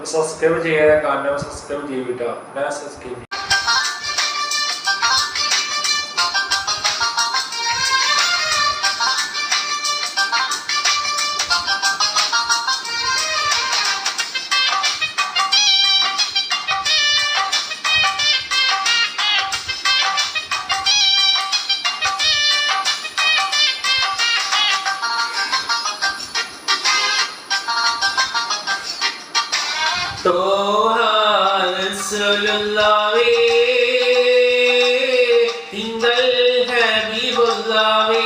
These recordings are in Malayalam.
സബ്സ്ക്രൈബ് ചെയ്യാതെ കാണുന്നവർ സബ്സ്ക്രൈബ് ചെയ്യും കേട്ടോ. ഞാൻ സബ്സ്ക്രൈബ് തോഹാ റസൂലുള്ളാഹി തിങ്കൾ ഹബീബുള്ളാഹി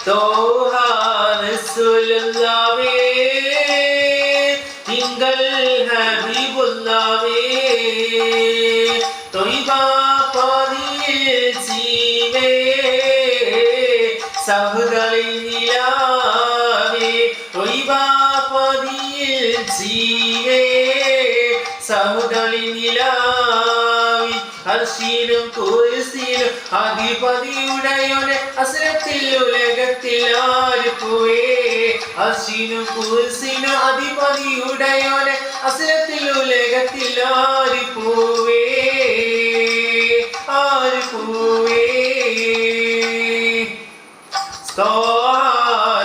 തോഹാ റസൂലുള്ളാഹി തിങ്കൾ ഹബീബുള്ളാഹി തൊയ്ബ പതിയിൽ ജീവേ സഹകളിൽ നിലാവേ തൊയ്ബ പതിയിൽ ജീവേ സഹകളിൽ നിലാവി അർശീനും കുർസിയിലും അധിപതിയുടയോനെ അസ്രത്തിൽ ഉലകത്തിൽ ആര് പോയേ അർശീനും കുർസിനും അധിപതിയുടയോനെ അസ്രത്തിൽ ഉലകത്തിൽ ആര് പോവേ ആര് പോവേ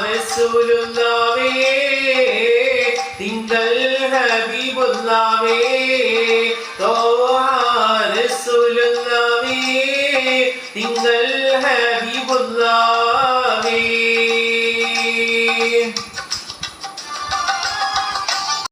റസൂലുള്ളാഹി തിങ്കൾ ഹബീബുള്ളാഹി തോഹാ റസൂലുള്ളാഹി തിങ്കൾ ഹബീബുള്ളാഹി